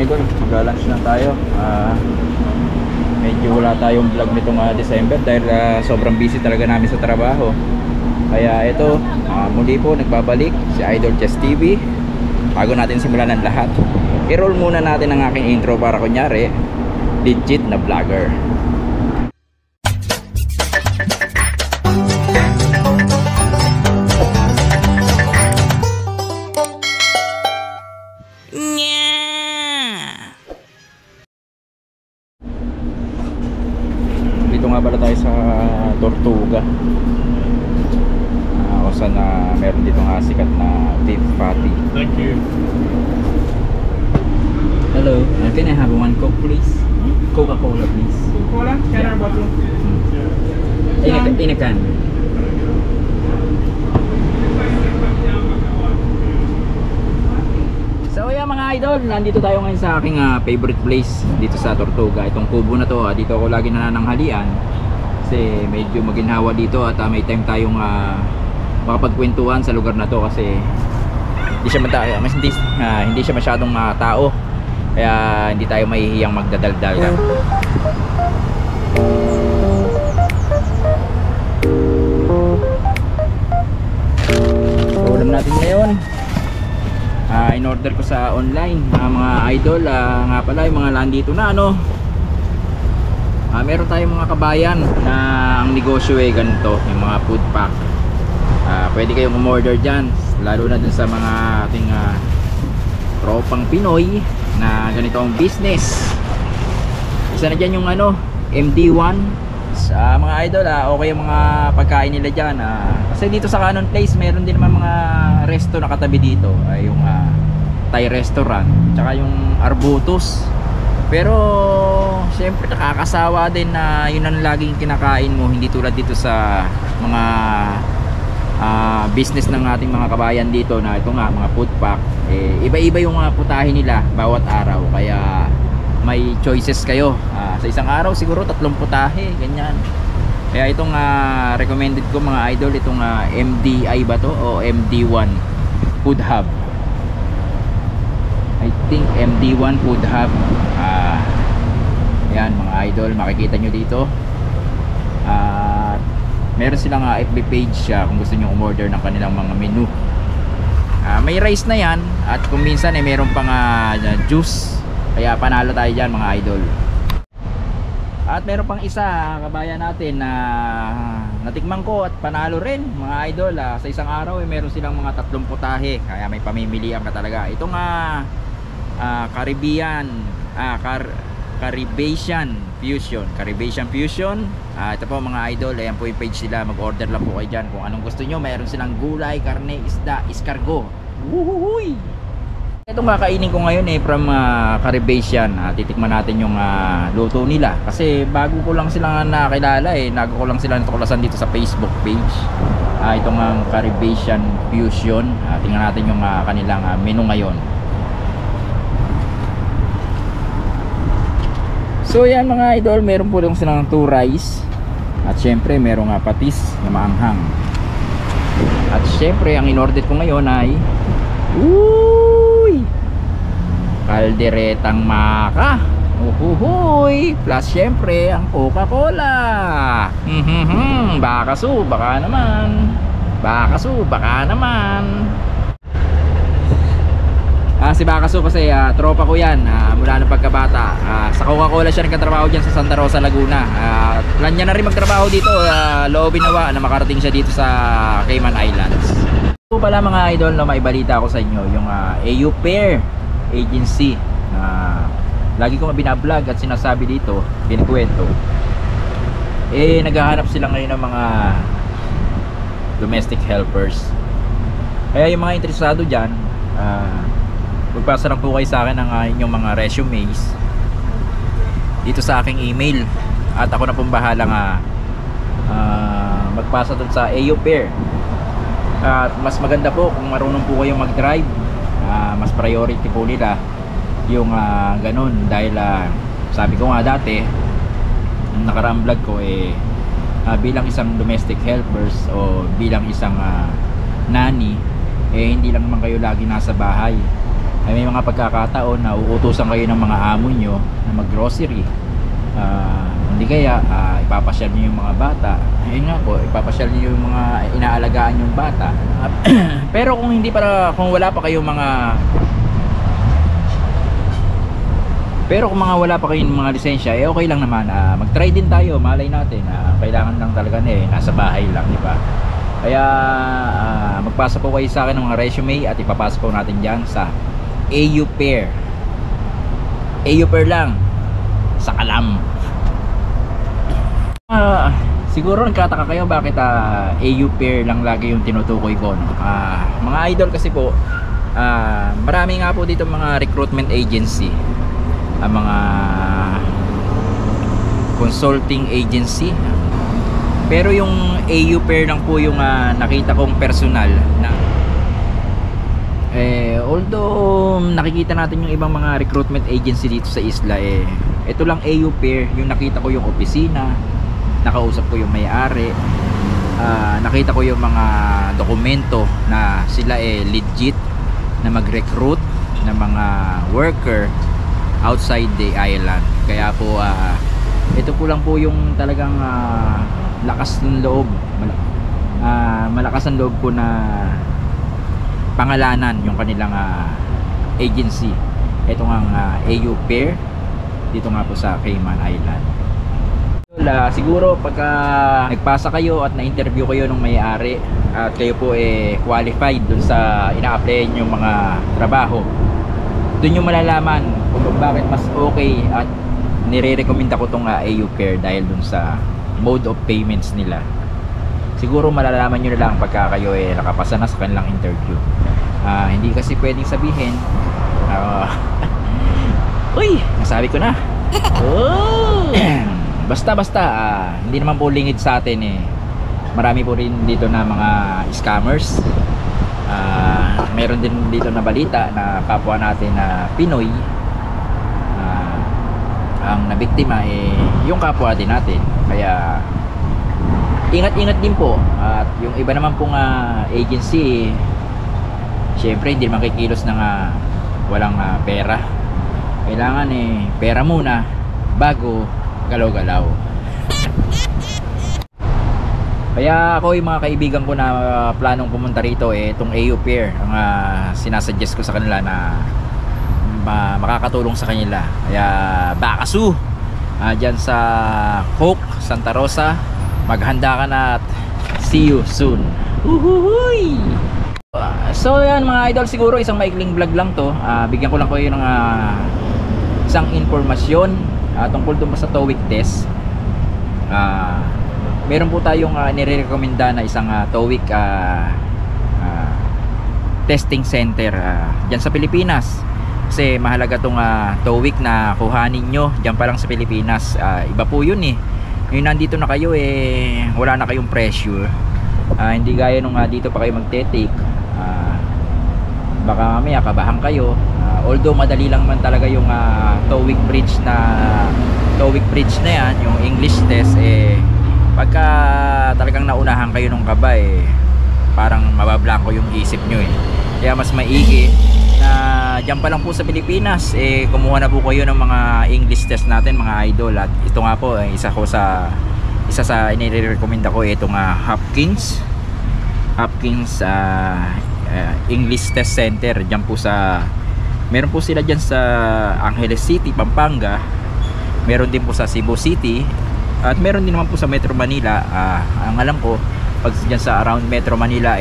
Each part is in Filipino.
mga idol, mag-lunch lang tayo. Medyo wala tayong vlog nitong December dahil sobrang busy talaga namin sa trabaho. Kaya ito, muli po nagbabalik si Idol Chess TV. Bago natin simulan ang lahat, i-roll muna natin ang aking intro para kunyari legit na vlogger. Dito nga pala tayo sa Tortuga, kung saan meron dito nga sikat na beef patty. Thank you. Hello, can I have one Coke please? Coca-Cola please. Coca-Cola? Can Yeah. or bottle? In a can. So yeah mga idol, nandito tayo ngayon sa aking favorite place dito sa Tortuga. Itong kubo na to, dito ako lagi nanananghalian kasi medyo maginhawa dito at may time tayong makapagkwentuhan sa lugar na to kasi hindi siya masyadong tao, kaya hindi tayo mahihiyang magdadaldal. So, ulam natin ngayon, in order ko sa online, mga idol. Nga pala yung mga landito na meron tayong mga kabayan na ang negosyo ganito, yung mga food pack. Pwede kayong umorder dyan, lalo na dun sa mga ating tropang Pinoy na ganito ang business. Isa na dyan yung MD1 sa mga idol. Okay yung mga pagkain nila dyan, kasi dito sa Cannon Place meron din naman mga resto na katabi dito, yung Thai restaurant tsaka yung Arbutus. Pero syempre nakakasawa din na yun ang laging kinakain mo, hindi tulad dito sa mga business ng ating mga kabayan dito na ito nga mga food pack. Iba-iba yung mga putahe nila bawat araw, kaya may choices kayo. Sa isang araw siguro 3 putahe, ganyan. Kaya itong recommended ko mga idol, itong MDI ba to o MD1 Food Hub. I think MD1 Food Hub. Yan mga idol, makikita nyo dito. Meron silang FB page kung gusto nyo umorder ng kanilang mga menu. May rice na yan, at kung minsan meron pang juice, kaya panalo tayo dyan mga idol. At meron pang isa kabayan natin na natikman ko at panalo rin mga idol. Sa isang araw meron silang mga 3 putahe, kaya may pamimilian ka talaga. Itong Caribbean Fusion. Ito po mga idol, ayan po yung page nila. Mag-order lang po kayo dyan kung anong gusto nyo. Meron silang gulay, karne, isda, iskargo. Wuhuhuy! Itong kakainin ko ngayon from Caribbean. Titikman natin yung luto nila, kasi bago ko lang silang nakilala, nago ko lang sila natuklasan dito sa Facebook page. Itong Caribbean Fusion. Tingnan natin yung kanilang menu ngayon. So yan mga idol, meron po lang silang 2 rice, at syempre meron patis na maanghang. At syempre ang in-order ko ngayon ay kalderetang maka, plus syempre ang Coca-Cola. Bakasu, baka naman. Si Bakasu kasi tropa ko yan mula ng pagkabata. Sa Coca-Cola siya nagkatrabaho dyan sa Santa Rosa, Laguna. Plan niya na rin magtrabaho dito, loobin nawa na makarating siya dito sa Cayman Islands. So pala mga idol, may balita ako sa inyo, yung AU Pair Agency na lagi kong binablog at sinasabi dito, pinikwento, naghahanap sila ngayon ng mga domestic helpers. Kaya yung mga interesado dyan, magpasa lang po kayo sa akin ng inyong mga resumes dito sa aking email, at ako na pong bahalang magpasa dun sa AU Pair. At mas maganda po kung marunong po kayong mag-drive, mas priority po nila yung ganun, dahil sabi ko nga dati nung nakaraang vlog ko, bilang isang domestic helpers o bilang isang nanny, hindi lang naman kayo lagi nasa bahay. ay may mga pagkakataon na uutusan kayo ng mga amo nyo na mag-grocery. Hindi kaya ipapasyal niyo yung mga bata. Ayun nga po, ipapasyal niyo yung mga inaalagaan yung bata. Pero kung wala pa kayong mga wala pa kayong mga lisensya, okay lang naman. Mag-try din tayo, malay natin. Kailangan lang talaga nasa bahay lang, di ba? Kaya magpasa po kayo sa akin ng mga resume at ipapasa po natin diyan sa AU Pair. AU Pair lang sa Kalam. Siguro nagkataka kayo bakit AU Pair lang lagi yung tinutukoy ko, no? Mga idol kasi po, marami nga po dito mga recruitment agency, mga consulting agency, pero yung AU Pair lang po yung nakita kong personal na although nakikita natin yung ibang mga recruitment agency dito sa isla, ito lang AU Pair yung nakita ko yung opisina, nakausap ko yung may-ari, nakita ko yung mga dokumento na sila legit na mag-recruit ng mga worker outside the island. Kaya po ito po lang po yung talagang lakas ng loob, malakas ang loob ko na pangalanan yung kanilang agency. Ito nga AU Pair dito nga po sa Cayman Island. Siguro pagka nagpasa kayo at na-interview kayo ng may-ari at kayo po qualified dun sa ina-applyan yung mga trabaho, dun yung malalaman kung bakit mas okay at nire-recommenda ko tong AU Pair dahil dun sa mode of payments nila. Siguro malalaman nyo na lang pagka kayo nakapasa na sa kanilang interview. Hindi kasi pwedeng sabihin uy, nasabi ko na. Basta hindi naman po lingid sa atin marami po rin dito na mga scammers. Meron din dito na balita na kapwa natin na Pinoy ang nabiktima yung kapwa din natin. Kaya ingat-ingat din po. At yung iba naman pong agency, syempre hindi naman kikilos ng walang pera. Kailangan pera muna bago galaw-galaw. Kaya ako yung mga kaibigan ko na planong pumunta rito, itong AU Pair ang sinasuggest ko sa kanila na makakatulong sa kanila. Kaya Bakasu dyan sa Coke, Santa Rosa, maghanda ka na at see you soon. Uhuhuy! So yan mga idol, siguro isang maikling vlog lang to. Bigyan ko lang kayo ng isang informasyon tungkol dun sa TOEIC test. Meron po tayong nire-recommenda na isang TOEIC testing center dyan sa Pilipinas. Kasi mahalaga tong TOEIC na kuhanin nyo dyan pa lang sa Pilipinas. Iba po yun yung nandito na kayo wala na kayong pressure. Hindi gaya nung dito pa kayo magte-take. Baka mamaya kabahan kayo. Although madali lang man talaga yung TOEIC bridge na yan, yung English test, pagka talagang naunahan kayo nung kaba, parang mabablanko yung isip nyo Kaya mas maigi na dyan pa lang po sa Pilipinas kumuha na po kayo ng mga English test natin mga idol. At ito nga po isa sa inire-recommenda ko, itong Hopkins English Test Center. Dyan po meron po sila dyan sa Angeles City, Pampanga. Meron din po sa Cebu City. At meron din naman po sa Metro Manila. Ang alam ko, pag dyan sa around Metro Manila,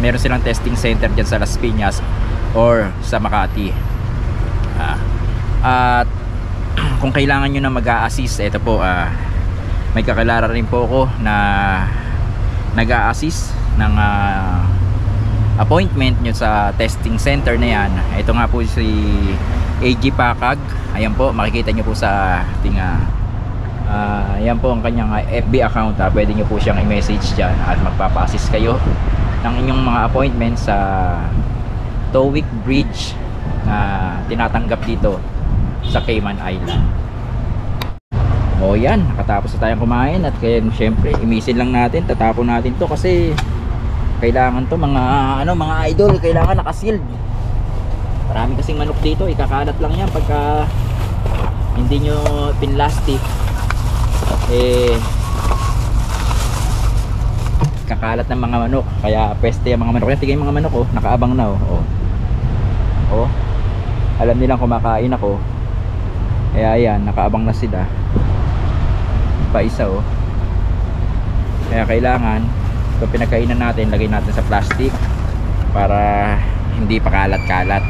meron silang testing center dyan sa Las Piñas or sa Makati. At kung kailangan nyo na mag-a-assist, ito po, may kakilala rin po ako na nag-a-assist ng appointment nyo sa testing center na yan. Ito nga po si AG Pakag. Ayan po, makikita nyo po sa ating yan po ang kanyang FB account. Pwede nyo po siyang i-message dyan at magpapa-assist kayo ng inyong mga appointment sa TOEIC bridge na tinatanggap dito sa Cayman Island. O yan, nakatapos na tayong kumain at kaya syempre imisin lang natin, tatapon natin to kasi kailangan to mga idol, kailangan naka-sealed. Marami Dami kasing manok dito, ikakalat lang yan pagka hindi nyo pinlastic. Kakalat ng mga manok, kaya peste yung mga manok. Yan, tingnan yung mga manok, oh, nakaabang na, oh. Alam nilang kumakain ako, kaya ayan, nakaabang na sila pa isa, oh. Kaya kailangan ito pinagkainan natin, lagay natin sa plastic para hindi pa kalat-kalat.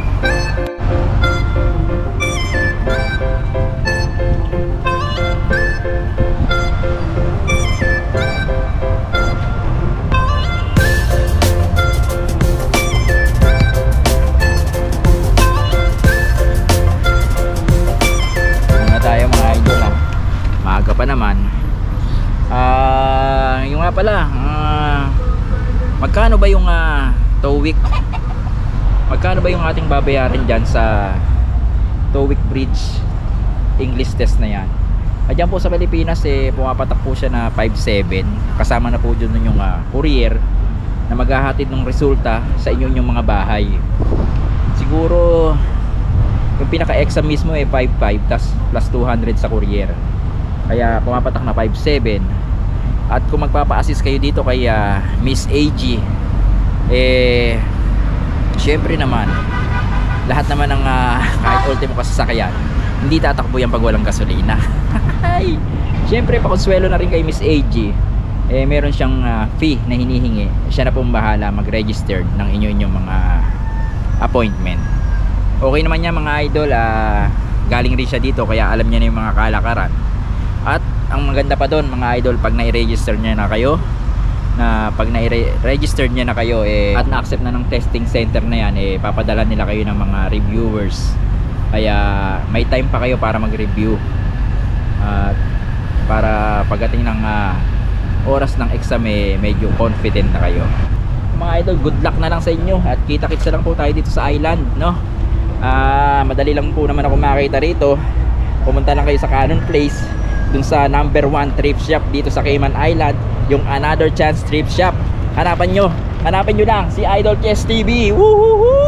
Maaga pa naman. Yung nga pala, magkano ba yung tow week? Magkano ba yung ating babayaran dyan sa tow week bridge English test na yan? Diyan po sa Pilipinas pumapatak po siya na 5.7. Kasama na po dyan yung courier na maghahatid ng resulta sa inyo yung mga bahay. Siguro yung pinaka-exam mismo 5.5 tas plus 200 sa courier. Kaya pumapatak na 5.7. At kung magpapa-assist kayo dito kay Miss AG, syempre naman lahat naman ng kahit ultimo kasasakyan hindi tatakbo yan pag walang gasolina. Syempre pakonsuelo na rin kay Miss AG, meron siyang fee na hinihingi. Siya na pong bahala mag-register ng inyong mga appointment. Okay naman yan mga idol, galing rin siya dito kaya alam niya na yung mga kalakaran. At ang maganda pa doon mga idol, pag na-register niya na kayo, at na-accept na ng testing center na yan, papadala nila kayo ng mga reviewers. Kaya may time pa kayo para mag-review, at para pagdating ng oras ng exam medyo confident na kayo. Mga idol, good luck na lang sa inyo at kita-kits na lang po tayo dito sa island, no? Madali lang po naman ako makita rito. Pumunta lang kayo sa Cannon Place, dun sa number 1 thrift shop dito sa Cayman Island, yung Another Chance Thrift Shop. Hanapin nyo lang si Idol Kes TV. Woohoo!